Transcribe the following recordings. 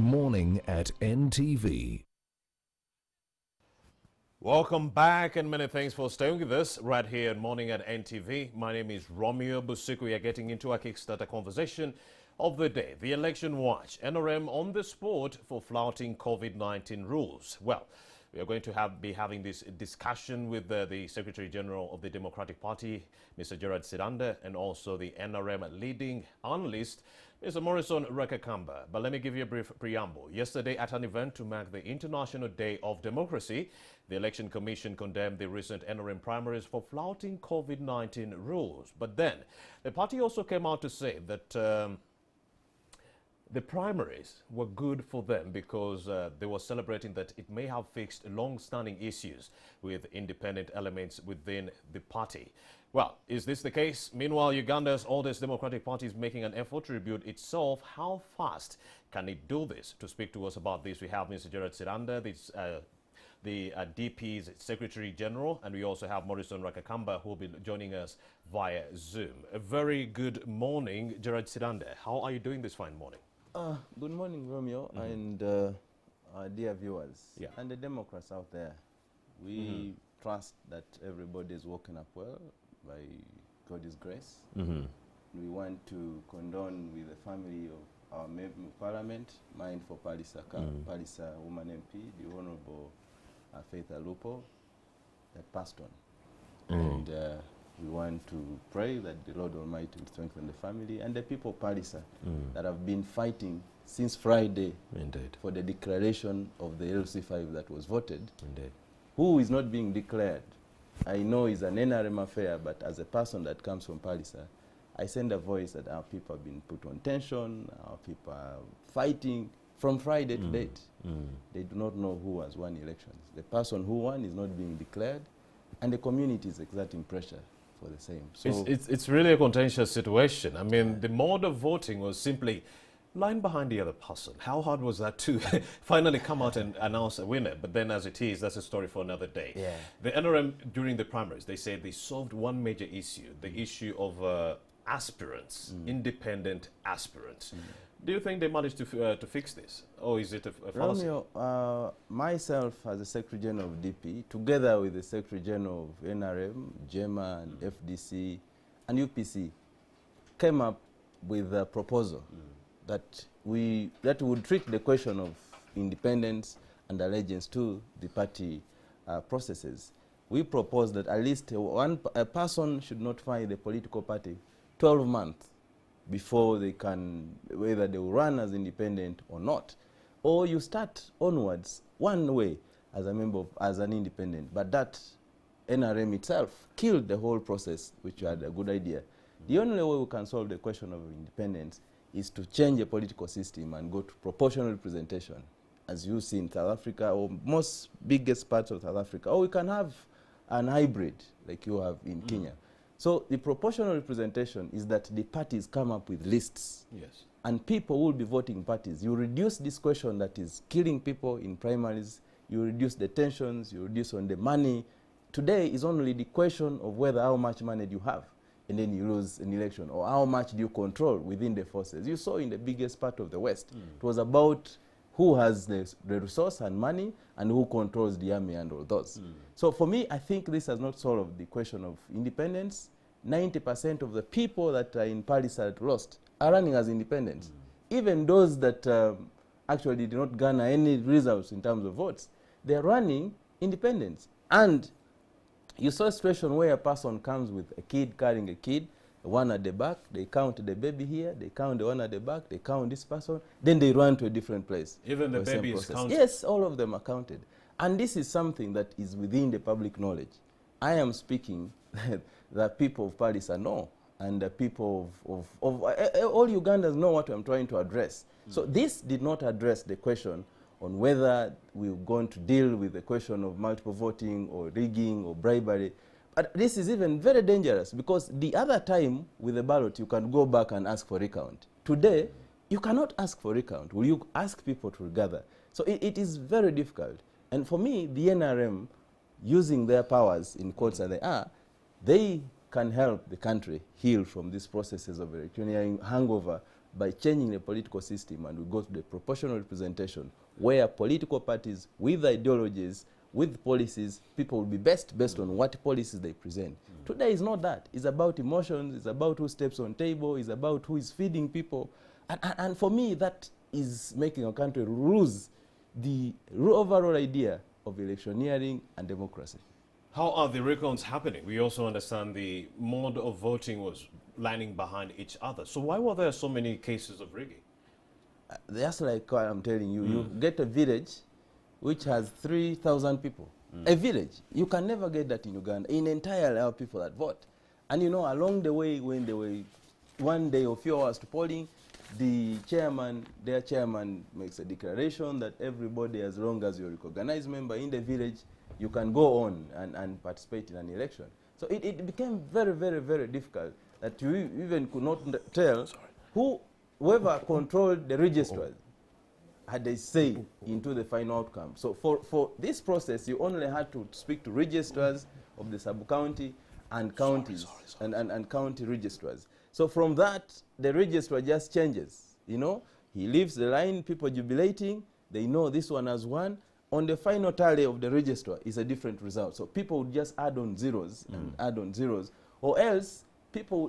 Morning at NTV. Welcome back and many thanks for staying with us right here in Morning at NTV. My name is Romeo Busiku. We are getting into our Kickstarter conversation of the day. The election watch, NRM on the spot for flouting COVID-19 rules. Well, we are going to be having this discussion with the Secretary General of the Democratic Party, Mr. Gerard Siranda, and also the NRM leading analyst, Mr. Morrison Rakakamba. But let me give you a brief preamble. Yesterday, at an event to mark the International Day of Democracy, the Election Commission condemned the recent NRM primaries for flouting COVID-19 rules. But then, the party also came out to say that the primaries were good for them because they were celebrating that it may have fixed long-standing issues with independent elements within the party. Well, is this the case? Meanwhile, Uganda's oldest democratic party is making an effort to rebuild itself. How fast can it do this? To speak to us about this, we have Mr. Gerard Siranda, the DP's Secretary General, and we also have Morrison Rakakamba, who will be joining us via Zoom. A very good morning, Gerard Siranda. How are you doing this fine morning? Good morning, Romeo, and our dear viewers, and the Democrats out there. We trust that everybody is waking up well by God's grace. We want to condone with the family of our member of Parliament, mine for Palisa Woman MP, the Honorable Faith Alupo, that passed on. And we want to pray that the Lord Almighty will strengthen the family and the people of Palisa that have been fighting since Friday for the declaration of the LC5 that was voted. Who is not being declared, I know is an NRM affair, but as a person that comes from Palisa, I send a voice that our people have been put on tension, our people are fighting from Friday to date. They do not know who has won elections. The person who won is not being declared, and the community is exerting pressure for the same. So it's really a contentious situation. I mean, the mode of voting was simply line behind the other person. How hard was that to finally come out and announce a winner? But then as it is, that's a story for another day. The NRM, during the primaries, they said they solved one major issue, the issue of aspirants, independent aspirants. Do you think they managed to fix this? Or is it a fallacy? Romeo, myself as the Secretary General of DP, together with the Secretary General of NRM, GEMA, and FDC, and UPC, came up with a proposal that would treat the question of independence and allegiance to the party processes. We proposed that at least a person should notify the political party 12 months before they can, whether they will run as independent or not. Or you start onwards one way as a member, as an independent, but that NRM itself killed the whole process, which had a good idea. The only way we can solve the question of independence is to change the political system and go to proportional representation, as you see in South Africa, or most biggest parts of South Africa. Or we can have an hybrid, like you have in Kenya. So the proportional representation is that the parties come up with lists. And people will be voting parties. You reduce this question that is killing people in primaries, you reduce the tensions, you reduce on the money. Today is only the question of whether how much money do you have, and then you lose an election, or how much do you control within the forces. You saw in the biggest part of the West, it was about who has the resource and money and who controls the army and all those. So for me, I think this has not solved the question of independence. 90% of the people that are in Paris are lost are running as independents. Even those that actually did not garner any results in terms of votes, they're running independents. And you saw a situation where a person comes with a kid, carrying a kid, one at the back, they count the baby here, they count the one at the back, they count this person, then they run to a different place. Even the baby is counted? Yes, all of them are counted. And this is something that is within the public knowledge. I am speaking that people of Paris know, and the people of all Ugandans know what I'm trying to address. So this did not address the question on whether we're going to deal with the question of multiple voting or rigging or bribery. But this is even very dangerous, because the other time with the ballot, you can go back and ask for recount. Today, you cannot ask for recount. Will you ask people to gather? So it is very difficult. And for me, the NRM, using their powers, in quotes as they can help the country heal from these processes of electioneering hangover by changing the political system, and we go to the proportional representation, where political parties with ideologies, with policies, people will be based on what policies they present. Today is not that. It's about emotions, it's about who steps on table, it's about who is feeding people. And for me, that is making our country lose the overall idea of electioneering and democracy. How are the recounts happening? We also understand the mode of voting was lining behind each other. So why were there so many cases of rigging? That's like what I'm telling you. You get a village which has 3,000 people. A village. You can never get that in Uganda. In entirely our people that vote. And you know, along the way, when they were one day or few hours to polling, their chairman makes a declaration that everybody, as long as you're a recognized member in the village, you can go on and participate in an election. So it became very, very, very difficult that you even could not tell whoever controlled the registers had a say into the final outcome. So for this process, you only had to speak to registrars of the sub-county and counties and county registrars. So from that, the registrar just changes. You know, he leaves the line, people jubilating, they know this one has won. On the final tally of the registrar is a different result. So people would just add on zeros and add on zeros, or else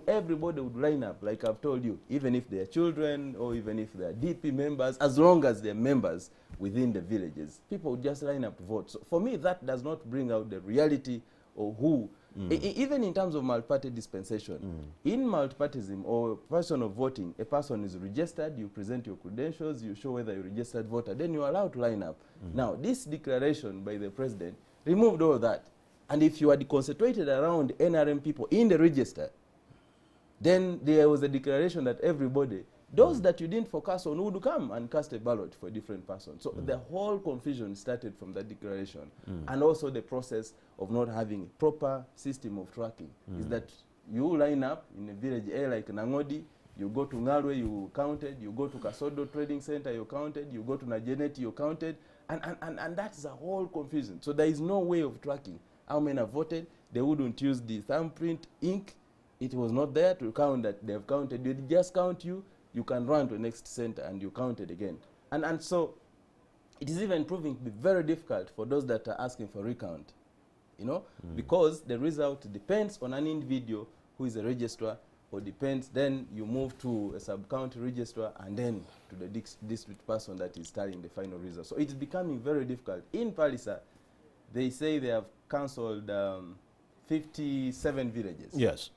everybody would line up, like I've told you, even if they're children or even if they're DP members, as long as they're members within the villages, people would just line up to vote. So for me, that does not bring out the reality of who, even in terms of multi-party dispensation. In multipartism or person of voting, a person is registered, you present your credentials, you show whether you're a registered voter, then you're allowed to line up. Now, this declaration by the president removed all that. And if you had concentrated around NRM people in the register, then there was a declaration that everybody, those that you didn't focus on, would come and cast a ballot for a different person. So the whole confusion started from that declaration. And also the process of not having a proper system of tracking is that you line up in a village A like Nangodi, you go to Ngalwe, you counted, you go to Kasodo Trading Center, you counted, you go to Najeneti, you counted, and that's the whole confusion. So there is no way of tracking how many have voted. They wouldn't use the thumbprint ink. It was not there to count that they have counted. They just count you, you can run to the next center and you count it again. And so it is even proving to be very difficult for those that are asking for recount, you know, because the result depends on an individual who is a registrar, or depends, then you move to a sub-county registrar and then to the district person that is tallying the final result. So it's becoming very difficult. In Palisa, they say they have cancelled 57 villages. Yes.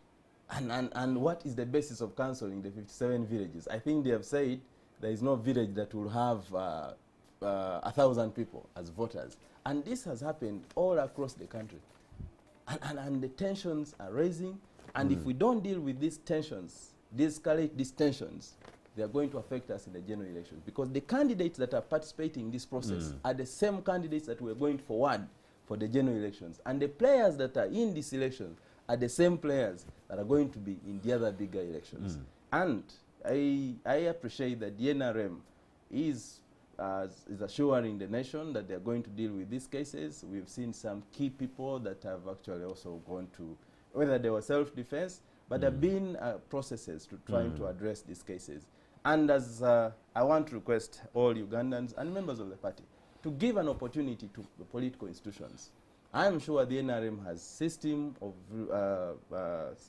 And what is the basis of cancelling the 57 villages? I think they have said there is no village that will have 1,000 people as voters. And this has happened all across the country. And the tensions are rising. And if we don't deal with these tensions, de-escalate these tensions, they are going to affect us in the general elections. Because the candidates that are participating in this process are the same candidates that we're going forward for the general elections. And the players that are in this election are the same players that are going to be in the other bigger elections. And I appreciate that the NRM is assuring the nation that they're going to deal with these cases. We've seen some key people that have actually also gone to, whether they were self-defense, but there have been processes to trying to address these cases. And as I want to request all Ugandans and members of the party to give an opportunity to the political institutions. I am sure the NRM has system of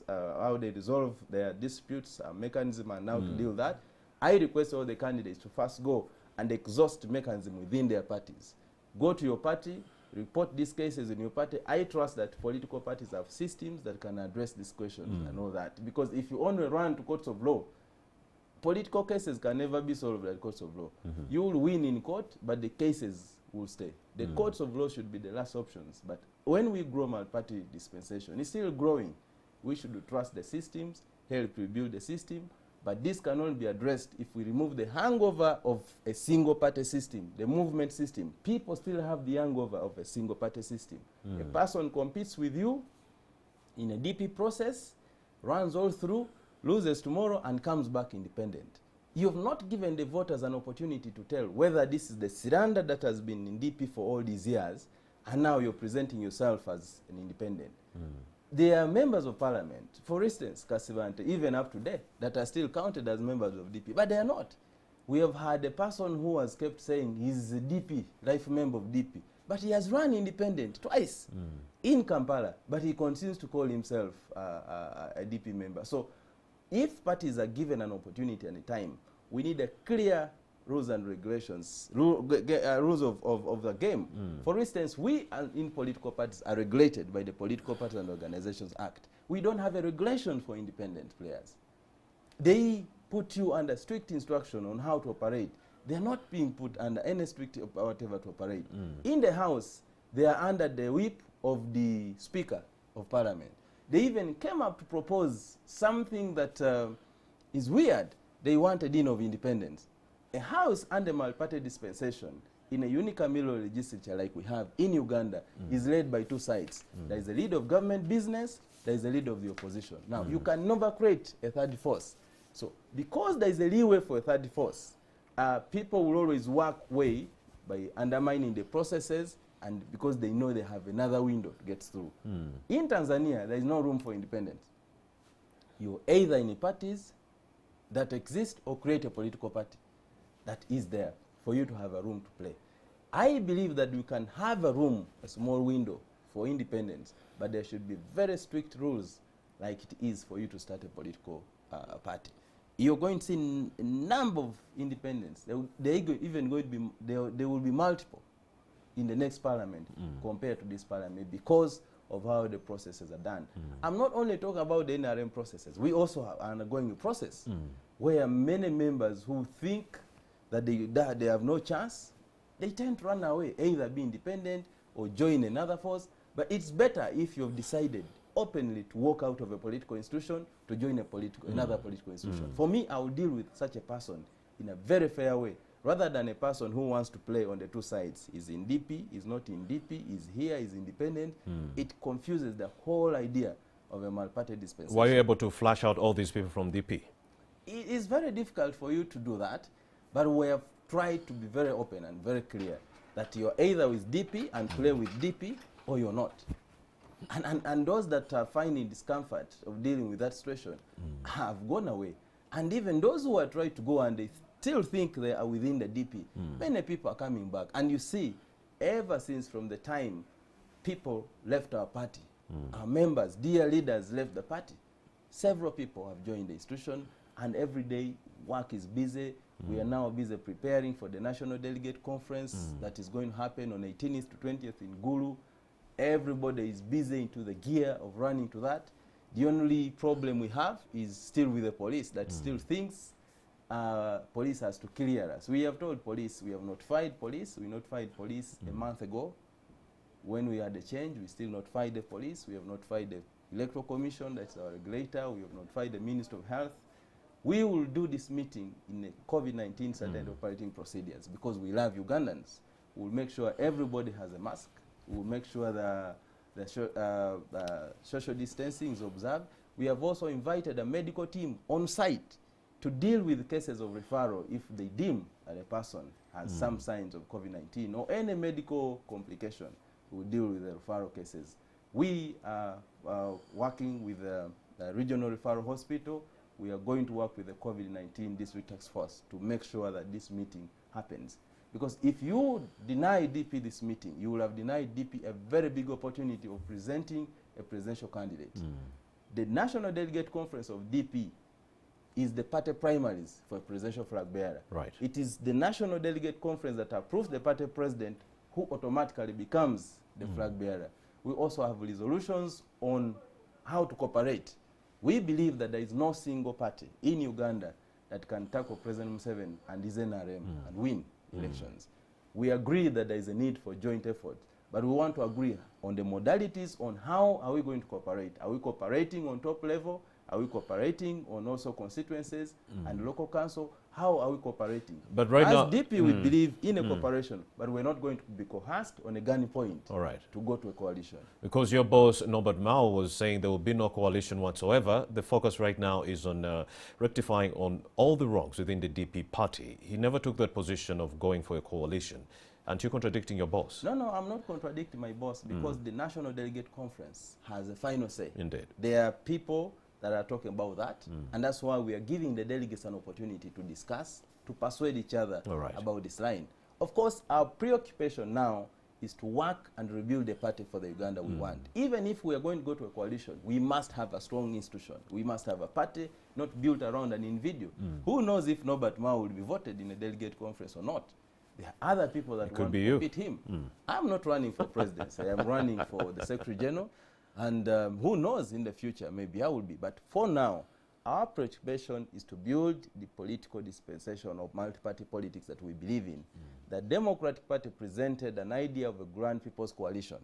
how they resolve their disputes, a mechanism, and how to deal with that. I request all the candidates to first go and exhaust mechanism within their parties. Go to your party, report these cases in your party. I trust that political parties have systems that can address these questions and all that. Because if you only run to courts of law, political cases can never be solved at courts of law. You will win in court, but the cases will stay. The courts of law should be the last options. But when we grow multi-party dispensation, it's still growing. We should trust the systems, help rebuild the system, but this can only be addressed if we remove the hangover of a single-party system, the movement system. People still have the hangover of a single-party system. A person competes with you in a DP process, runs all through, loses tomorrow, and comes back independent. You have not given the voters an opportunity to tell whether this is the surrender that has been in DP for all these years, and now you're presenting yourself as an independent. there are members of parliament, for instance, Kasivante, even up to date, that are still counted as members of DP, but they are not. We have had a person who has kept saying he's a DP, life member of DP, but he has run independent twice in Kampala, but he continues to call himself a DP member. So if parties are given an opportunity and a time, we need a clear rules and regulations, rules of the game. For instance, we in political parties are regulated by the Political Parties and Organizations Act. We don't have a regulation for independent players. They put you under strict instruction on how to operate. They're not being put under any strict whatever to operate. In the House, they are under the whip of the Speaker of Parliament. They even came up to propose something that is weird. They want a Dean of Independence. A House under multi-party dispensation in a unicameral legislature like we have in Uganda is led by two sides. There is a lead of government business, there is a lead of the opposition. Now, you can never create a third force. So, because there is a leeway for a third force, people will always work way by undermining the processes, and because they know they have another window to get through. In Tanzania, there is no room for independence. You're either in parties that exist or create a political party that is there for you to have a room to play. I believe that we can have a room, a small window for independence, but there should be very strict rules like it is for you to start a political party. You're going to see a number of independents. There will be multiple in the next parliament compared to this parliament because of how the processes are done. I'm not only talking about the NRM processes. We also are undergoing a process where many members who think that they have no chance, they tend to run away, either be independent or join another force. But it's better if you've decided openly to walk out of a political institution to join another political institution. For me, I will deal with such a person in a very fair way, rather than a person who wants to play on the two sides. Is in DP, is not in DP, is here, is independent. It confuses the whole idea of a multi-party dispensation. Were you able to flash out all these people from DP? It is very difficult for you to do that, but we have tried to be very open and very clear that you're either with DP and play with DP, or you're not. And those that are finding discomfort of dealing with that situation have gone away. And even those who are trying to go and they still think they are within the DP, many people are coming back. And you see, ever since from the time people left our party, our members, dear leaders left the party, several people have joined the institution, and every day work is busy. We are now busy preparing for the National Delegate Conference that is going to happen on 18th to 20th in Gulu. Everybody is busy into the gear of running to that. The only problem we have is still with the police that still thinks police has to clear us. We have told police, we have notified police. We notified police a month ago. When we had a change, we still notified the police. We have notified the Electoral Commission, that's our regulator. We have notified the Minister of Health. We will do this meeting in a COVID-19 standard operating procedures because we love Ugandans. We'll make sure everybody has a mask. We'll make sure the social distancing is observed. We have also invited a medical team on site to deal with cases of referral if they deem that a person has some signs of COVID-19 or any medical complication. We'll deal with the referral cases. We are working with the regional referral hospital. We are going to work with the COVID-19 district task force to make sure that this meeting happens. Because if you deny DP this meeting, you will have denied DP a very big opportunity of presenting a presidential candidate. The National Delegate Conference of DP is the party primaries for a presidential flag bearer. Right. It is the National Delegate Conference that approves the party president who automatically becomes the flag bearer. We also have resolutions on how to cooperate. We believe that there is no single party in Uganda that can tackle President Museveni and his NRM and win elections. We agree that there is a need for joint effort, but we want to agree on the modalities on how are we going to cooperate. Are we cooperating on top level Are we cooperating on also constituencies and local council? How are we cooperating? But right As now, DP, we believe in a cooperation, but we're not going to be coerced on a gunning point all right, to go to a coalition. because your boss, Norbert Mao, was saying there will be no coalition whatsoever. The focus right now is on rectifying on all the wrongs within the DP party. He never took that position of going for a coalition. Aren't you contradicting your boss? No, I'm not contradicting my boss because the National Delegate Conference has a final say. Indeed. There are people that are talking about that, and that's why we are giving the delegates an opportunity to discuss, to persuade each other about this line. Of course, our preoccupation now is to work and rebuild the party for the Uganda we want. Even if we are going to go to a coalition, we must have a strong institution. We must have a party not built around an individual. Who knows if Norbert Mao will be voted in a delegate conference or not? There are other people that want to beat him. I'm not running for presidency. I am running for the Secretary General. And who knows in the future, maybe I will be. But for now, our preoccupation is to build the political dispensation of multi-party politics that we believe in. The Democratic Party presented an idea of a grand people's coalition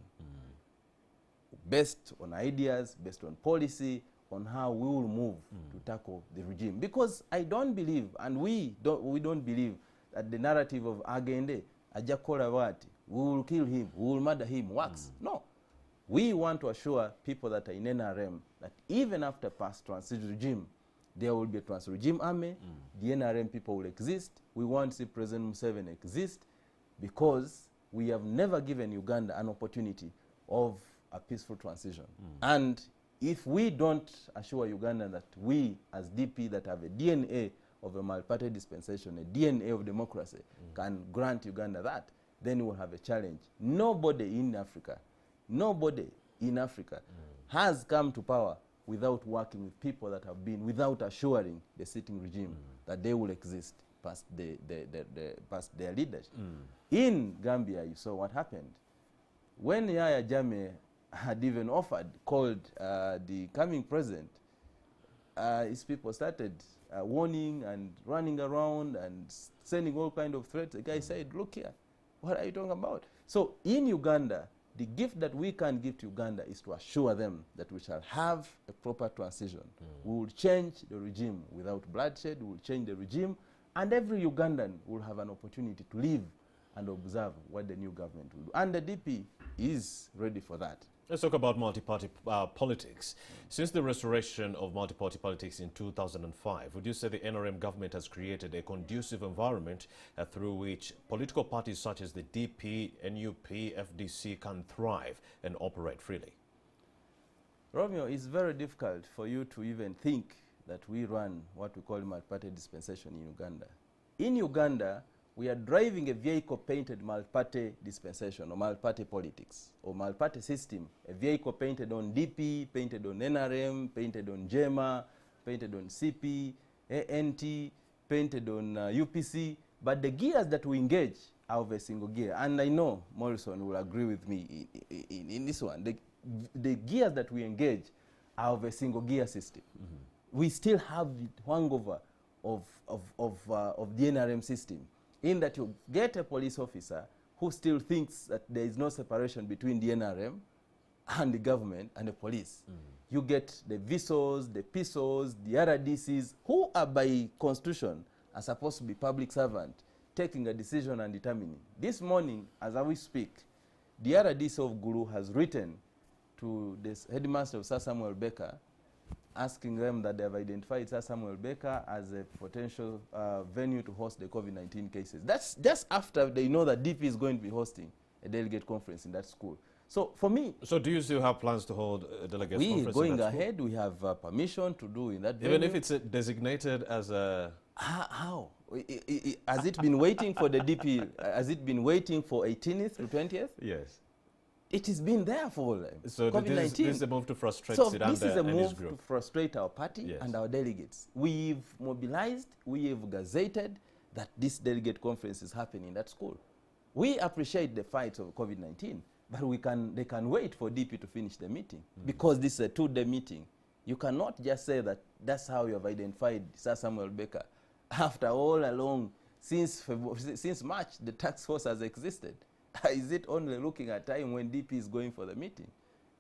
based on ideas, based on policy, on how we will move to tackle the regime. Because I don't believe, and we don't believe, that the narrative of Agende, Ajakola Wati, we will kill him, we will murder him, works. No. We want to assure people that are in NRM that even after past transition regime, there will be a transition regime army, the NRM people will exist. We want to see President Museveni exist because we have never given Uganda an opportunity of a peaceful transition. And if we don't assure Uganda that we as DP that have a DNA of a multi-party dispensation, a DNA of democracy, can grant Uganda that, then we will have a challenge. Nobody in Africa has come to power without working with people that have been, without assuring the sitting regime that they will exist past past their leadership. In Gambia, you saw what happened. When Yahya Jammeh had even called the coming president, his people started warning and running around and sending all kinds of threats. The guy said, look here, what are you talking about? So in Uganda, the gift that we can give to Uganda is to assure them that we shall have a proper transition. We will change the regime without bloodshed. We will change the regime, and every Ugandan will have an opportunity to live and observe what the new government will do. And the DP is ready for that. Let's talk about multi-party politics. Since the restoration of multi-party politics in 2005, would you say the NRM government has created a conducive environment through which political parties such as the DP, NUP, FDC can thrive and operate freely? Romeo, it's very difficult for you to even think that we run what we call multi-party dispensation in Uganda. In Uganda, we are driving a vehicle painted multi-party dispensation or multi-party politics or multi-party system, a vehicle painted on DP, painted on NRM, painted on JEMA, painted on CP, ANT, painted on UPC, but the gears that we engage are of a single gear. And I know Morrison will agree with me in this one. The gears that we engage are of a single gear system. We still have the hangover of the NRM system, in that you get a police officer who still thinks that there is no separation between the NRM and the government and the police. You get the VISOs, the PISOs, the RDCs, who are by constitution are supposed to be public servants, taking a decision and determining. This morning, as we speak, the RDC of Guru has written to the headmaster of Sir Samuel Baker, asking them that they have identified Sir Samuel Baker as a potential venue to host the COVID-19 cases. That's just after they know that DP is going to be hosting a delegate conference in that school. So for me... So do you still have plans to hold a delegate conference? We're going ahead. We have permission to do in that venue. Even if it's designated as a... How? Has it been waiting for the DP? Has it been waiting for 18th to 20th? Yes. It has been there for so this is a move to frustrate So Sidanda this is a and his move group. to frustrate our party and our delegates. We've mobilized, we have gazetted that this delegate conference is happening in that school. We appreciate the fight of COVID-19, but they can wait for DP to finish the meeting because this is a 2-day meeting. You cannot just say that that's how you have identified Sir Samuel Baker. After all along, since March, the task force has existed. Is it only looking at time when DP is going for the meeting?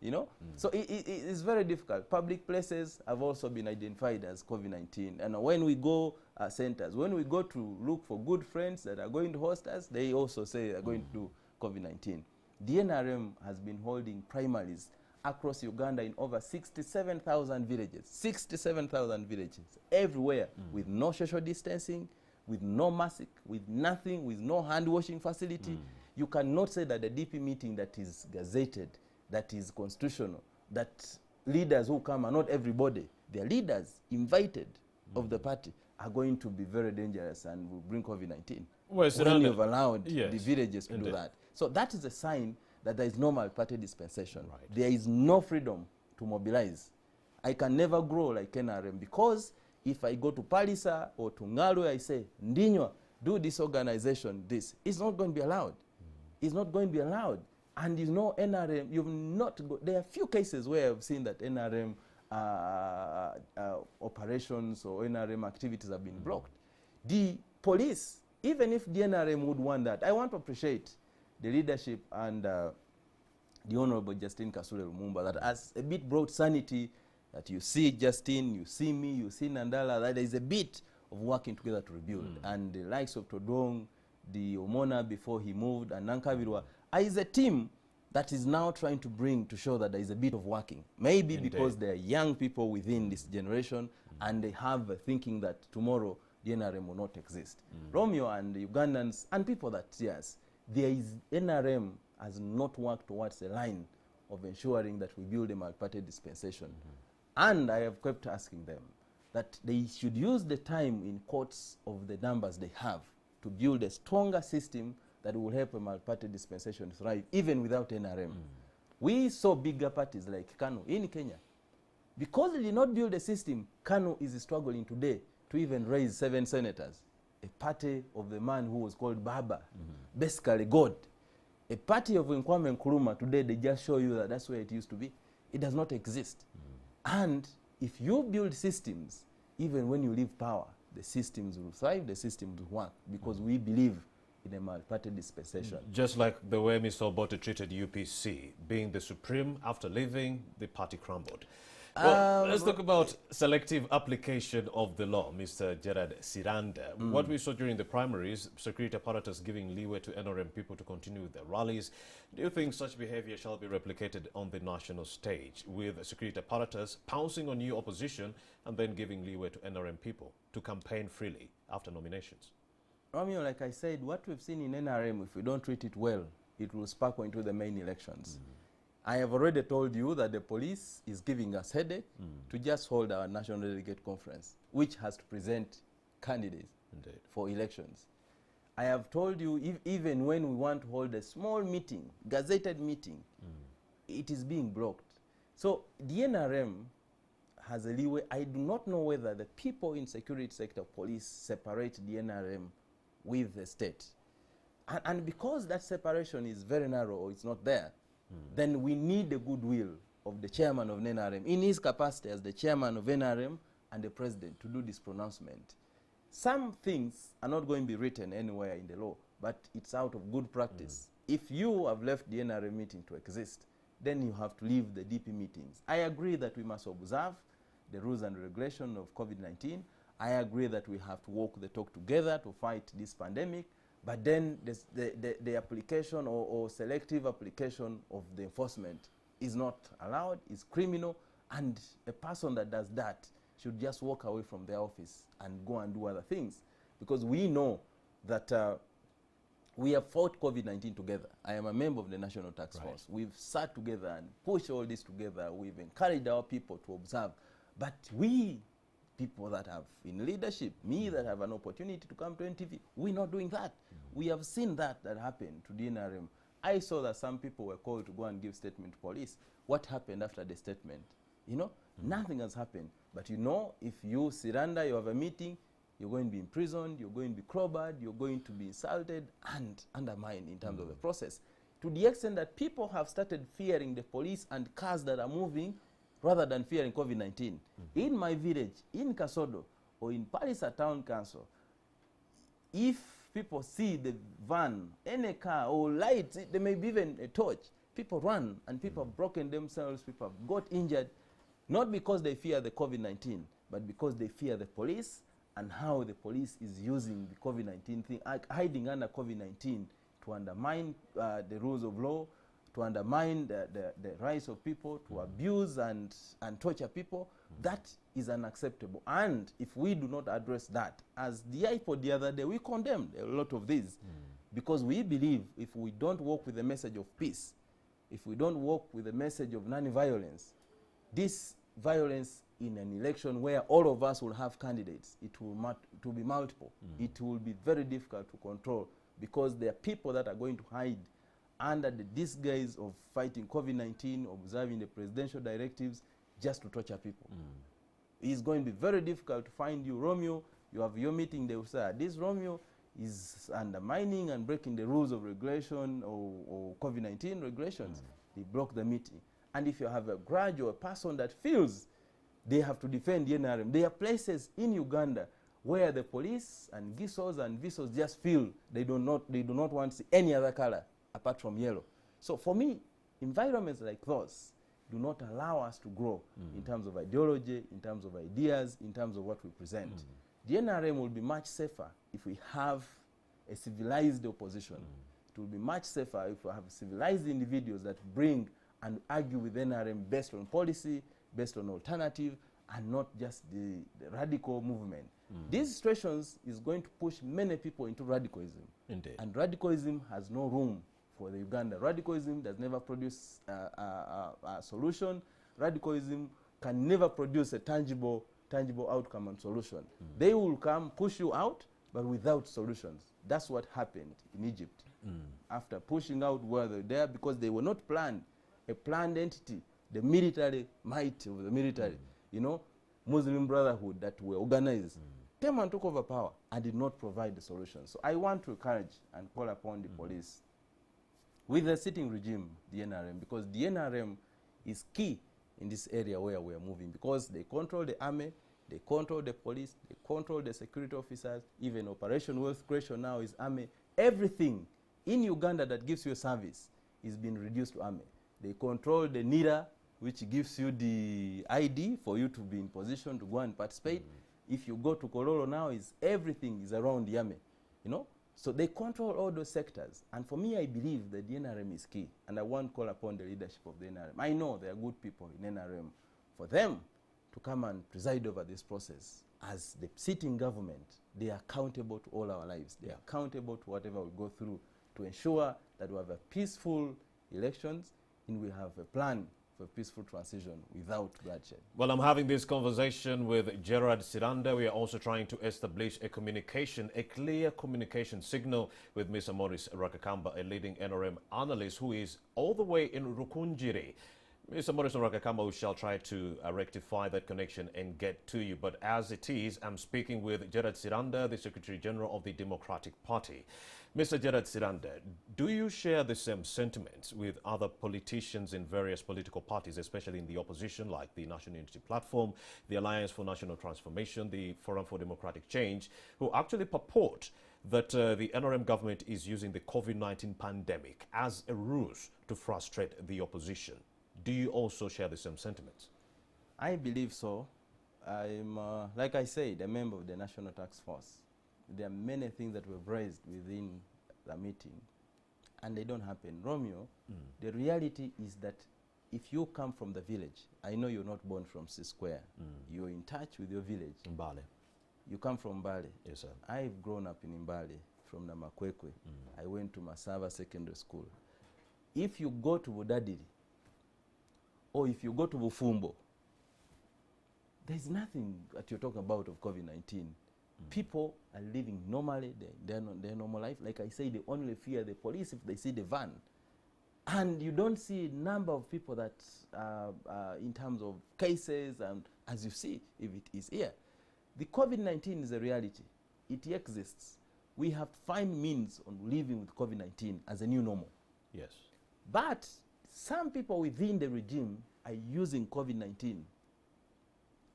you know. So it's very difficult. Public places have also been identified as COVID-19. And when we go centers, when we go to look for good friends that are going to host us, they also say they're going to do COVID-19. The NRM has been holding primaries across Uganda in over 67,000 villages. 67,000 villages everywhere with no social distancing, with no mask, with nothing, with no hand washing facility. You cannot say that the DP meeting that is gazetted, that is constitutional, that leaders who come are not everybody. Their leaders invited of the party are going to be very dangerous and will bring COVID-19. Well, when you've allowed the villages to do that. So that is a sign that there is no multi-party dispensation. Right. There is no freedom to mobilize. I can never grow like NRM, because if I go to Palisa or to Ngalu, I say, Ndinywa, do this organization, this. It's not going to be allowed. It's not going to be allowed. And you know, NRM, you've not there are few cases where I've seen that NRM operations or NRM activities have been blocked. The police, even if the NRM would want that, I want to appreciate the leadership and the Honorable Justine Kasule Lumumba that has a bit brought sanity, that you see Justine, you see me, you see Nandala, that there is a bit of working together to rebuild. And the likes of Todong, the Omona before he moved, and Nankabirwa, is a team that is now trying to bring to show that there is a bit of working. Maybe because there are young people within this generation and they have a thinking that tomorrow the NRM will not exist. Romeo and the Ugandans and people that, yes, there is NRM has not worked towards a line of ensuring that we build a multi-party dispensation. And I have kept asking them that they should use the time in courts of the numbers they have to build a stronger system that will help a multi-party dispensation thrive, even without NRM. We saw bigger parties like KANU in Kenya. Because they did not build a system, KANU is struggling today to even raise 7 senators. A party of the man who was called Baba, basically God. A party of Nkwame Nkrumah, today they just show you that that's where it used to be. It does not exist. And if you build systems, even when you leave power, the systems will thrive, the systems will work, because we believe in a multi-party dispensation. Just like the way Mr. Obote treated UPC, being the supreme, after leaving, the party crumbled. Well, let's talk about selective application of the law, Mr. Gerard Siranda. What we saw during the primaries, security apparatus giving leeway to NRM people to continue with their rallies. Do you think such behavior shall be replicated on the national stage, with security apparatus pouncing on new opposition and then giving leeway to NRM people to campaign freely after nominations? Romeo, like I said, what we've seen in NRM, if we don't treat it well, it will sparkle into the main elections. I have already told you that the police is giving us headache to just hold our national delegate conference, which has to present candidates for elections. I have told you, even when we want to hold a small meeting, gazetted meeting, it is being blocked. So the NRM has a leeway. I do not know whether the people in security sector police separate the NRM with the state. And because that separation is very narrow, or it's not there, then we need the goodwill of the chairman of NRM, in his capacity as the chairman of NRM and the president, to do this pronouncement. Some things are not going to be written anywhere in the law, but it's out of good practice. If you have left the NRM meeting to exist, then you have to leave the DP meetings. I agree that we must observe the rules and regulation of COVID-19. I agree that we have to walk the talk together to fight this pandemic. But then the application or selective application of the enforcement is not allowed, is criminal, and a person that does that should just walk away from their office and go and do other things. Because we know that we have fought COVID-19 together. I am a member of the National Task Force. We've sat together and pushed all this together. We've encouraged our people to observe. But we, people that have in leadership, me that have an opportunity to come to NTV, we're not doing that. We have seen that happened to the NRM. I saw that some people were called to go and give statement to police. What happened after the statement? You know, nothing has happened. But you know, if you surrender, you have a meeting, you're going to be imprisoned, you're going to be clobbered, you're going to be insulted and undermined in terms of the process. To the extent that people have started fearing the police and cars that are moving rather than fearing COVID-19. In my village, in Kasodo, or in Palisa Town Council, if people see the van, any car or lights, there may be even a torch, people run, and people have broken themselves, people have got injured, not because they fear the COVID-19, but because they fear the police and how the police is using the COVID-19 thing, hiding under COVID-19 to undermine the rules of law, to undermine the rights of people, to abuse and torture people. That is unacceptable. And if we do not address that, as the iPod the other day, we condemned a lot of these, because we believe if we don't work with the message of peace, if we don't work with the message of non-violence, this violence in an election where all of us will have candidates, it will be multiple. It will be very difficult to control, because there are people that are going to hide under the disguise of fighting COVID-19, observing the presidential directives, just to torture people. It's going to be very difficult to find you. Romeo, you have your meeting, they will say, this Romeo is undermining and breaking the rules of regulation or COVID-19 regulations. They block the meeting. And if you have a grudge or a person that feels they have to defend the NRM, there are places in Uganda where the police and GISOs and VISOs just feel they do not want to see any other color apart from yellow. So for me, environments like those do not allow us to grow in terms of ideology, in terms of ideas, in terms of what we present. The NRM will be much safer if we have a civilized opposition. It will be much safer if we have civilized individuals that bring and argue with NRM based on policy, based on alternative, and not just the radical movement. These situations is going to push many people into radicalism. Indeed. And radicalism has no room for the Uganda. Radicalism does never produce a solution. Radicalism can never produce a tangible outcome and solution. They will come, push you out, but without solutions. That's what happened in Egypt. After pushing out where they're there, because they were not planned, a planned entity, the military might of the military, you know, Muslim Brotherhood that were organized, came and took over power and did not provide the solution. So I want to encourage and call upon the police with the sitting regime, the NRM, because the NRM is key in this area where we are moving, because they control the army, they control the police, they control the security officers, even Operation Wealth Creation now is army. Everything in Uganda that gives you a service is being reduced to army. They control the NIRA, which gives you the ID for you to be in position to go and participate. If you go to Kololo now, everything is around the army, you know. So they control all those sectors. And for me, I believe that the NRM is key. And I want to call upon the leadership of the NRM. I know there are good people in NRM. For them to come and preside over this process, as the sitting government, they are accountable to all our lives. They are accountable to whatever we go through, to ensure that we have a peaceful elections and we have a plan for peaceful transition without bloodshed. Well, I'm having this conversation with Gerard Siranda. We are also trying to establish a clear communication signal with Mr. Maurice Rakakamba, a leading NRM analyst who is all the way in Rukunjiri. Mr. Maurice Rakakamba, we shall try to rectify that connection and get to you. But as it is, I'm speaking with Gerard Siranda, the Secretary General of the Democratic Party. Mr. Gerard Siranda, do you share the same sentiments with other politicians in various political parties, especially in the opposition, like the National Unity Platform, the Alliance for National Transformation, the Forum for Democratic Change, who actually purport that the NRM government is using the COVID-19 pandemic as a ruse to frustrate the opposition? Do you also share the same sentiments? I believe so. I'm, like I said, a member of the National Task Force. There are many things that were raised within the meeting, and they don't happen. Romeo, the reality is that if you come from the village, I know you're not born from C Square. You're in touch with your village. Mbale. You come from Mbale. Yes, sir. I've grown up in Mbale, from Namakwekwe. I went to Masava Secondary School. If you go to Budadiri, or if you go to Bufumbo, there's nothing that you're talking about of COVID-19. People are living normally, their normal life. Like I say, they only fear the police if they see the van. And you don't see a number of people that, in terms of cases, and as you see, if it is here. The COVID-19 is a reality. It exists. We have to find means on living with COVID-19 as a new normal. Yes. But some people within the regime are using COVID-19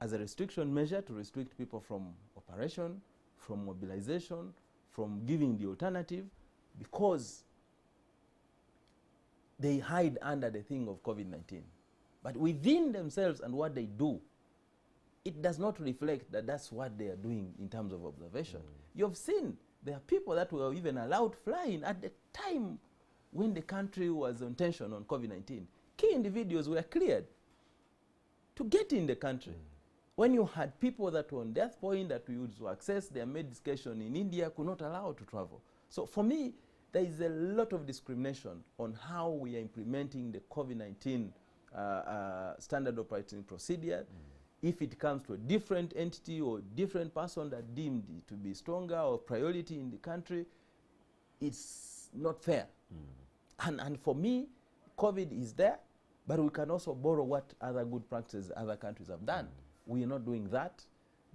as a restriction measure to restrict people from operation, from mobilization, from giving the alternative, because they hide under the thing of COVID-19. But within themselves and what they do, it does not reflect that that's what they are doing in terms of observation. You've seen there are people that were even allowed flying at the time when the country was on tension on COVID-19. Key individuals were cleared to get in the country. When you had people that were on death point that used to access their medication in India could not allow to travel. So for me, there is a lot of discrimination on how we are implementing the COVID-19 standard operating procedure. If it comes to a different entity or different person that deemed it to be stronger or priority in the country, it's not fair. And for me, COVID is there, but we can also borrow what other good practices other countries have done. We are not doing that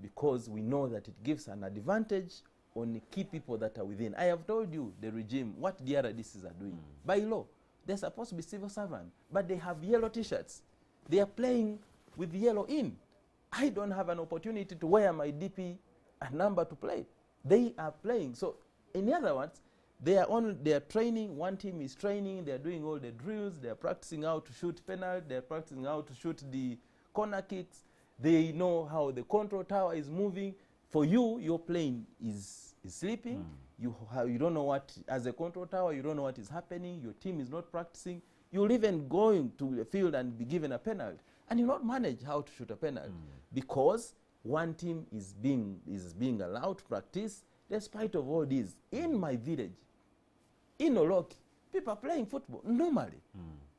because we know that it gives an advantage on the key people that are within. I have told you, the regime, what the RDCs are doing. By law, they're supposed to be civil servants, but they have yellow t-shirts. They are playing with yellow in. I don't have an opportunity to wear my DP a number to play. They are playing. So in other words, they are training. One team is training. They are doing all the drills. They are practicing how to shoot penalty. They are practicing how to shoot the corner kicks. They know how the control tower is moving. For you, your plane is sleeping. You don't know what, as a control tower, you don't know what is happening. Your team is not practicing. You'll even go into the field and be given a penalty. And you not manage how to shoot a penalty because one team is being allowed to practice despite of all this. In my village, in Oloki, people are playing football normally.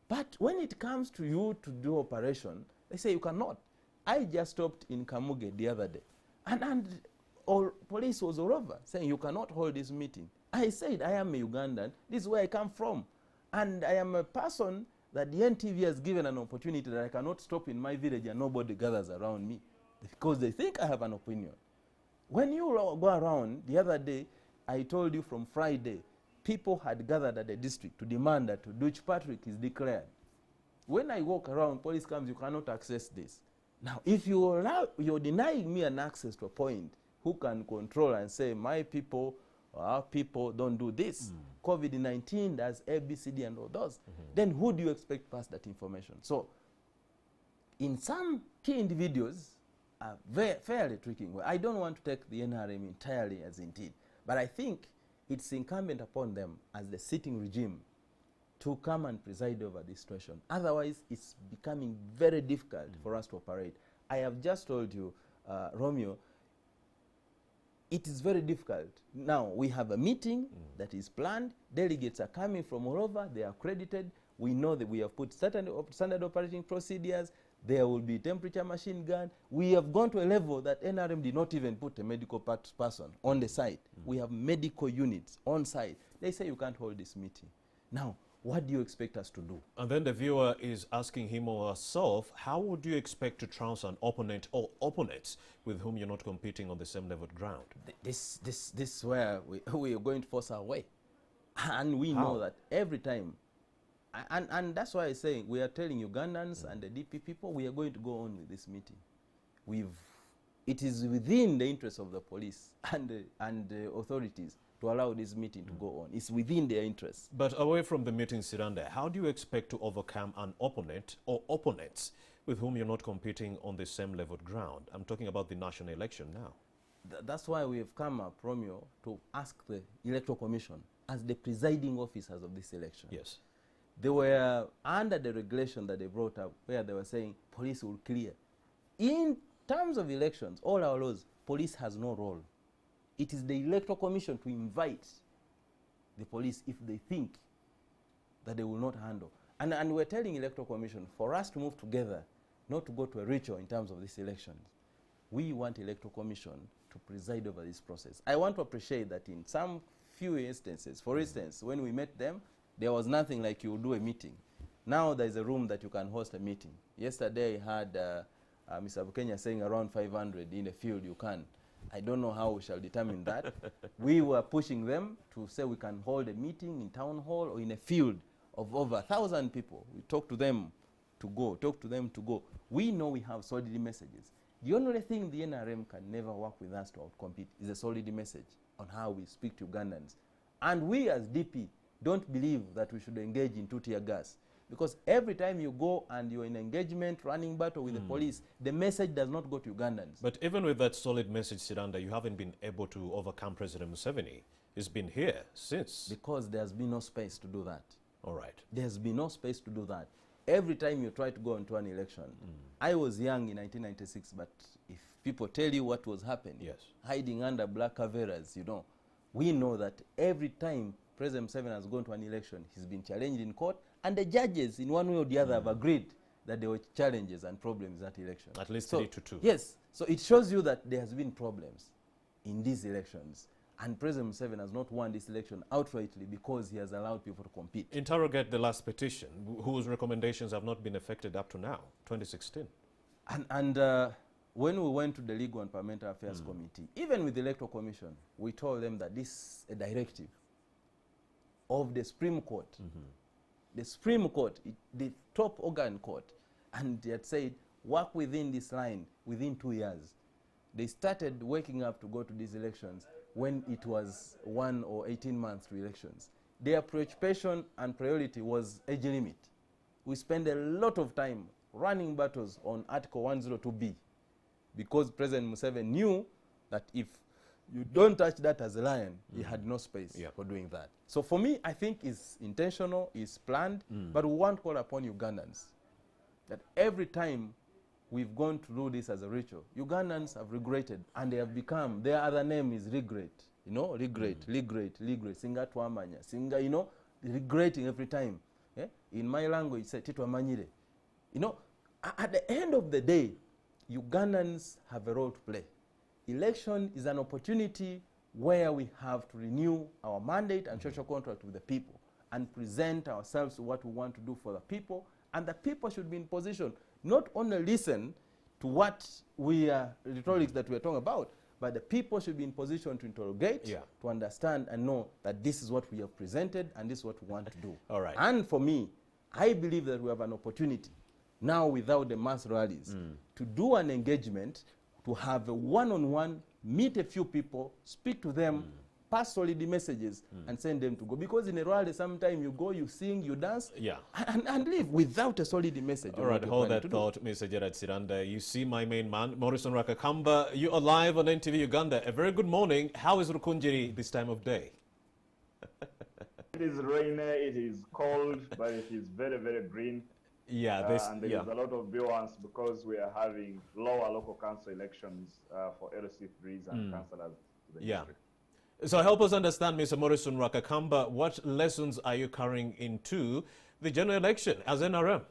But when it comes to you to do operation, they say you cannot. I just stopped in Kamuge the other day, and all police was all over saying you cannot hold this meeting. I said I am a Ugandan. This is where I come from, and I am a person that the NTV has given an opportunity that I cannot stop in my village and nobody gathers around me because they think I have an opinion. When you go around, the other day, I told you from Friday, people had gathered at the district to demand that Dutch Patrick is declared. When I walk around, police comes, you cannot access this. Now, if you're denying me an access to a point, who can control and say, my people, our people don't do this. COVID-19 does A, B, C, D, and all those. Then who do you expect pass that information? So, in some key individuals are fairly tricky. I don't want to take the NRM entirely as indeed, but I think it's incumbent upon them as the sitting regime to come and preside over this situation. Otherwise, it's becoming very difficult for us to operate. I have just told you, Romeo, it is very difficult. Now, we have a meeting that is planned. Delegates are coming from all over. They are accredited. We know that we have put certain standard operating procedures. There will be temperature machine gun. We have gone to a level that NRM did not even put a medical person on the site. We have medical units on site. They say you can't hold this meeting. Now, what do you expect us to do? And then the viewer is asking him or herself, how would you expect to trounce an opponent or opponents with whom you're not competing on the same level of ground? This is where we are going to force our way. And we know that every time, and that's why I say we are telling Ugandans and the DP people, we are going to go on with this meeting. It is within the interest of the police and the authorities to allow this meeting to go on. It's within their interests. But away from the meeting, Sirande, how do you expect to overcome an opponent or opponents with whom you're not competing on the same level of ground? I'm talking about the national election now. That's why we have come up, Romeo, to ask the Electoral Commission as the presiding officers of this election. Yes. They were under the regulation that they brought up where they were saying police will clear. In terms of elections, all our laws, police has no role. It is the Electoral Commission to invite the police if they think that they will not handle. And we're telling Electoral Commission, for us to move together, not to go to a ritual in terms of these elections, we want Electoral Commission to preside over this process. I want to appreciate that in some few instances, for instance, when we met them, there was nothing like you will do a meeting. Now there's a room that you can host a meeting. Yesterday I had Mr. Bukenya saying around 500 in the field you can. I don't know how we shall determine that. We were pushing them to say we can hold a meeting in town hall or in a field of over 1,000 people. We talk to them to go, talk to them to go. We know we have solid messages. The only thing the NRM can never work with us to outcompete is a solid message on how we speak to Ugandans. And we as DP, don't believe that we should engage in two-tier gas. Because every time you go and you're in engagement, running battle with the police, the message does not go to Ugandans. But even with that solid message, Siranda, you haven't been able to overcome President Museveni. He's been here since. Because there's been no space to do that. All right. There's been no space to do that. Every time you try to go into an election, I was young in 1996, but if people tell you what was happening, yes, hiding under black caveras, you know, we know that every time President Museveni has gone to an election, he's been challenged in court, and the judges, in one way or the other, have agreed that there were challenges and problems in that election. At least so, 3-2. Yes. So it shows you that there has been problems in these elections. And President Museveni has not won this election outrightly because he has allowed people to compete. Interrogate the last petition, whose recommendations have not been effected up to now, 2016. And when we went to the Legal and Parliamentary Affairs Committee, even with the Electoral Commission, we told them that this is a directive of the Supreme Court. The Supreme Court, the top organ court, and they had said, work within this line within 2 years. They started waking up to go to these elections when it was 1 or 18 months to elections. Their preoccupation and priority was age limit. We spent a lot of time running battles on Article 102B because President Museveni knew that if you don't touch that as a lion, he had no space for doing that. So for me, I think it's intentional, it's planned, but we want to call upon Ugandans that every time we've gone to do this as a ritual, Ugandans have regretted, and they have become, their other name is regret. You know, regret, regret, singa twamanya, singa, you know, regretting every time. Yeah? In my language, say titwamanyire. You know, at the end of the day, Ugandans have a role to play. Election is an opportunity where we have to renew our mandate and social contract with the people and present ourselves to what we want to do for the people, and the people should be in position not only listen to what we are, rhetorics that we are talking about, but the people should be in position to interrogate, to understand and know that this is what we have presented and this is what we want to do. All right. And for me, I believe that we have an opportunity now without the mass rallies to do an engagement, to have a one-on-one, meet a few people, speak to them, pass solid messages, and send them to go. Because in a rally, sometimes you go, you sing, you dance, and leave without a solid message. All right, hold that thought, Mr. Gerard Siranda. You see my main man, Morrison Rakakamba. You are live on NTV Uganda. A very good morning. How is Rukunjiri this time of day? It is rainy, it is cold, but it is very, very green. Yeah, and there is a lot of nuance because we are having lower local council elections for LC3s and councillors to the district. So help us understand, Mr. Morrison Rakakamba, what lessons are you carrying into the general election as NRM?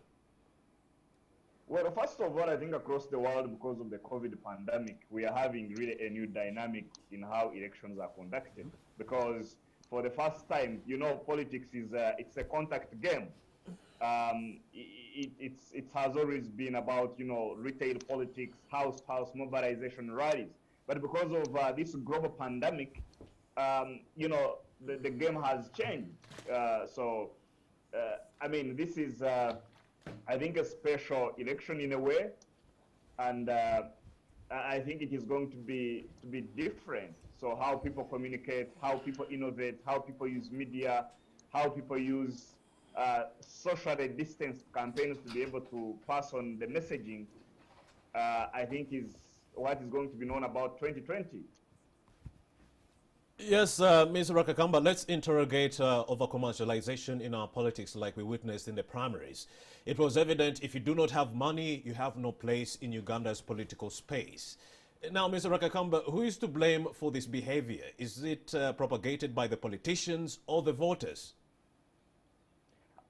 Well, first of all, I think across the world, because of the COVID pandemic, we are having really a new dynamic in how elections are conducted. Because for the first time, you know, politics is it's a contact game. It has always been about, you know, retail politics, house mobilization rallies. But because of this global pandemic, you know, the game has changed. I mean, this is, I think, a special election in a way, and I think it is going to be different. So how people communicate, how people innovate, how people use media, how people use socially distanced campaigns to be able to pass on the messaging, I think is what is going to be known about 2020. Yes, Mr. Rakakamba, let's interrogate over commercialization in our politics like we witnessed in the primaries. It was evident if you do not have money, you have no place in Uganda's political space. Now, Mr. Rakakamba, who is to blame for this behavior? Is it propagated by the politicians or the voters?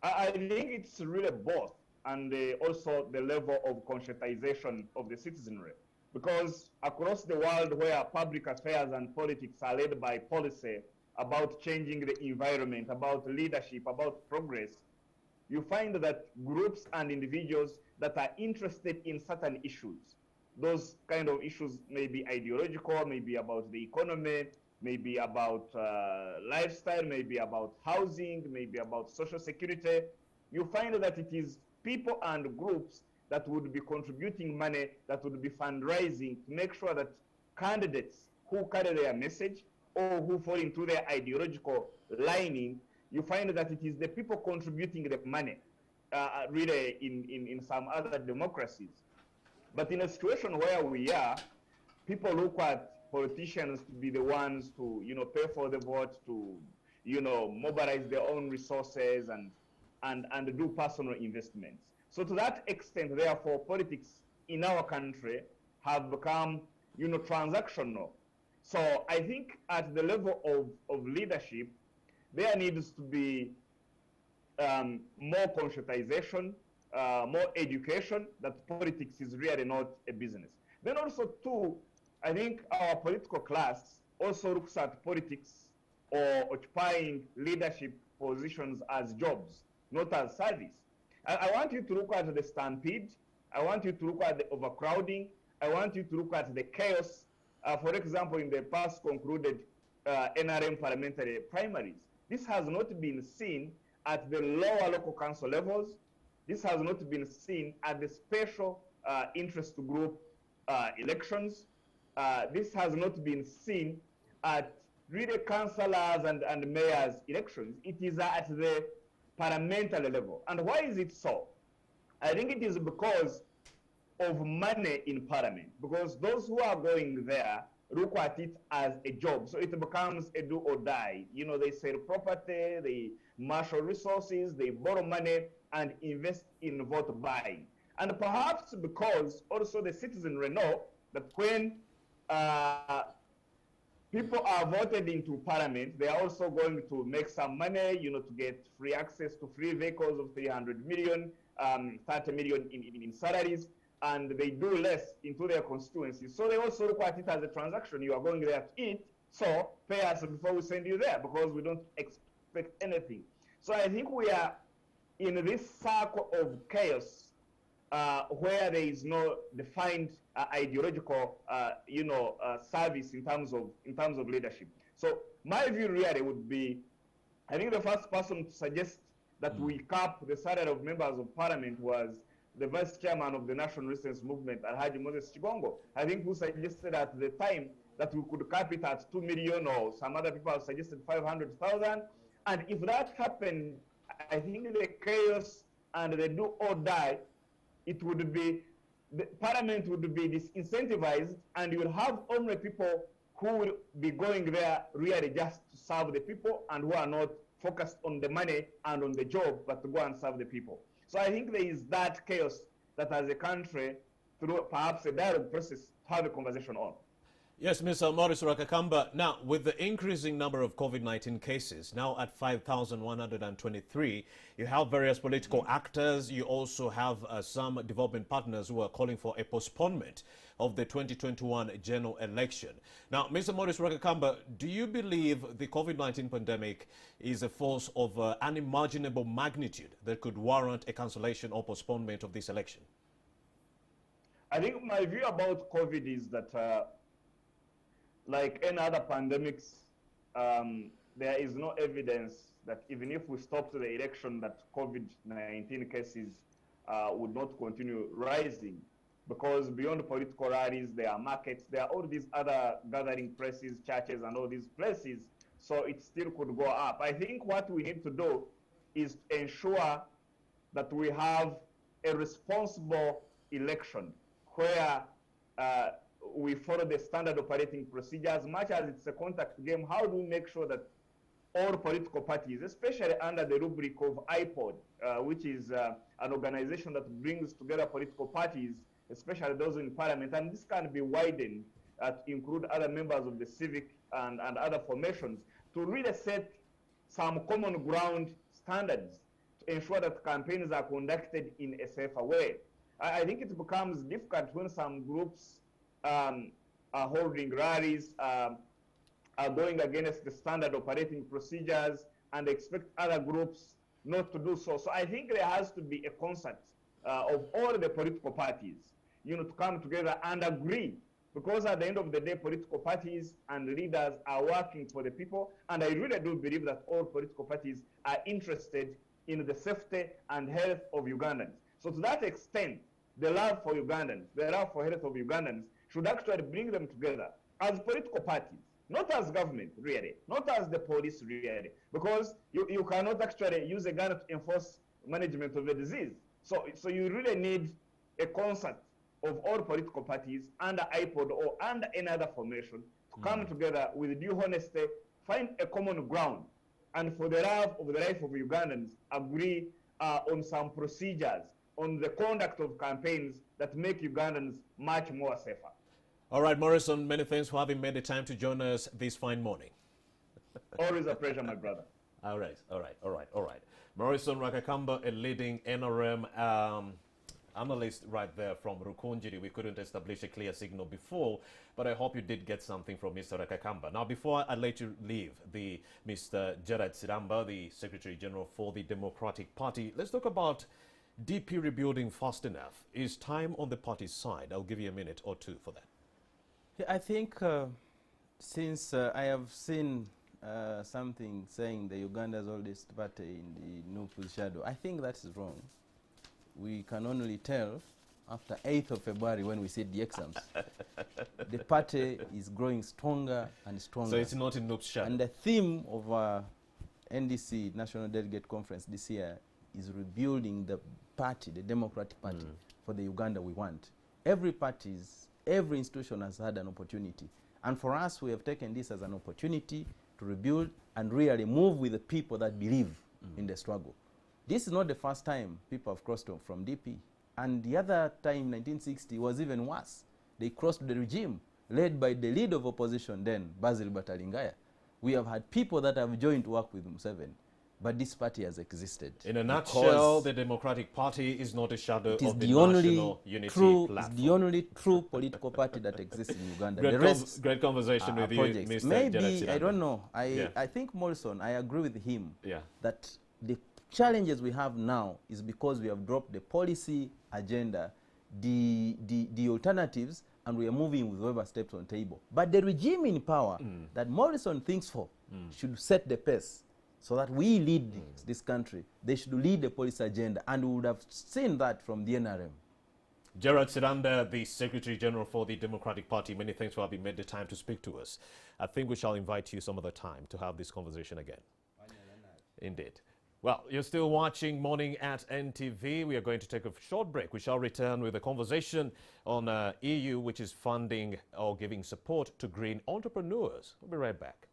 I think it's really both, and also the level of conscientization of the citizenry. Because across the world where public affairs and politics are led by policy about changing the environment, about leadership, about progress, you find that groups and individuals that are interested in certain issues, those kind of issues may be ideological, maybe about the economy, maybe about lifestyle, maybe about housing, maybe about social security, you find that it is people and groups that would be contributing money, that would be fundraising to make sure that candidates who carry their message or who fall into their ideological lining you find that it is the people contributing the money, really in some other democracies. But in a situation where we are, people look at politicians to be the ones to, pay for the vote, to, mobilize their own resources and do personal investments. So to that extent, therefore, politics in our country have become, transactional. So I think at the level of leadership, there needs to be more conscientization, more education that politics is really not a business. Then also too, I think our political class also looks at politics or occupying leadership positions as jobs, not as service. I want you to look at the stampede. I want you to look at the overcrowding. I want you to look at the chaos. For example, in the past concluded NRM parliamentary primaries, this has not been seen at the lower local council levels. This has not been seen at the special interest group elections. This has not been seen at really councillors and mayors elections. It is at the parliamentary level. And why is it so? I think it is because of money in parliament, because those who are going there look at it as a job. So it becomes a do or die. They sell property, they marshal resources, they borrow money and invest in vote buying. And perhaps because also the citizenry know that when people are voted into parliament, they are also going to make some money, to get free access to free vehicles of 300 million, 30 million in salaries, and they do less into their constituencies. So they also look at it as a transaction. You are going there to eat, so pay us before we send you there, because we don't expect anything. So I think we are in this circle of chaos where there is no defined ideological, service in terms of leadership. So my view really would be, I think the first person to suggest that we cap the salary of members of parliament was the vice chairman of the National Resistance Movement, Alhaji Moses Chigongo. I think who suggested at the time that we could cap it at 2 million, or some other people have suggested 500,000. And if that happened, I think the chaos and the do or die, it would be, the parliament would be disincentivized, and you will have only people who will be going there really just to serve the people and who are not focused on the money and on the job, but to go and serve the people. So I think there is that chaos that as a country, through perhaps a dialogue process, to have a conversation on. Yes, Mr. Maurice Rakakamba. Now, with the increasing number of COVID-19 cases, now at 5,123, you have various political actors. You also have some development partners who are calling for a postponement of the 2021 general election. Now, Mr. Maurice Rakakamba, do you believe the COVID-19 pandemic is a force of unimaginable magnitude that could warrant a cancellation or postponement of this election? I think my view about COVID is that like any other pandemics, there is no evidence that even if we stopped the election, that COVID-19 cases would not continue rising, because beyond political rallies, there are markets, there are all these other gathering places, churches, and all these places, so it still could go up. I think what we need to do is to ensure that we have a responsible election where we follow the standard operating procedure. As much as it's a contact game, how do we make sure that all political parties, especially under the rubric of IPOD, which is an organization that brings together political parties, especially those in parliament, and this can be widened to include other members of the civic and other formations, to really set some common ground standards to ensure that campaigns are conducted in a safer way. I think it becomes difficult when some groups are holding rallies, are going against the standard operating procedures, and expect other groups not to do so. So I think there has to be a concert of all the political parties, to come together and agree, because at the end of the day, political parties and leaders are working for the people, and I really do believe that all political parties are interested in the safety and health of Ugandans. So to that extent, the love for Ugandans, the love for health of Ugandans should actually bring them together as political parties, not as government, really, not as the police, really, because you cannot actually use a gun to enforce management of a disease. So you really need a concert of all political parties under IPOD or under any other formation to come together with due honesty, find a common ground, and for the love of the life of Ugandans, agree on some procedures, on the conduct of campaigns that make Ugandans much more safer. All right, Morrison, many thanks for having made the time to join us this fine morning. Always a pleasure, my brother. All right. Morrison Rakakamba, a leading NRM analyst right there from Rukunjiri. We couldn't establish a clear signal before, but I hope you did get something from Mr. Rakakamba. Now, before I let you leave, Mr. Gerard Siramba, the Secretary General for the Democratic Party, let's talk about DP rebuilding fast enough. Is time on the party's side? I'll give you a minute or two for that. Yeah, I think since I have seen something saying the Uganda's oldest party in the NUP's shadow, I think that is wrong. We can only tell after 8th of February when we see the exams. The party is growing stronger and stronger. So it's not in NUP's shadow. And the theme of our NDC, National Delegate Conference this year, is rebuilding the party, the Democratic Party, for the Uganda we want. Every institution has had an opportunity. And for us, we have taken this as an opportunity to rebuild and really move with the people that believe in the struggle. This is not the first time people have crossed from DP. And the other time, 1960, was even worse. They crossed the regime, led by the leader of opposition then, Basil Batalingaya. We have had people that have joined to work with Museveni. But this party has existed. In a nutshell, the Democratic Party is not a shadow of the National Unity Platform. It's the only true political party that exists in Uganda. Great conversation with you, Mr. Maybe, I don't know. I think Morrison, I agree with him that the challenges we have now is because we have dropped the policy agenda, the alternatives, and we are moving with whoever steps on the table. But the regime in power that Morrison thinks for should set the pace, so that we lead this country. They should lead the policy agenda, and we would have seen that from the NRM. Gerard Siranda, the Secretary General for the Democratic Party, many thanks for having made the time to speak to us. I think we shall invite you some other time to have this conversation again. Indeed. Well, you're still watching Morning at NTV. We are going to take a short break. We shall return with a conversation on EU, which is funding or giving support to green entrepreneurs. We'll be right back.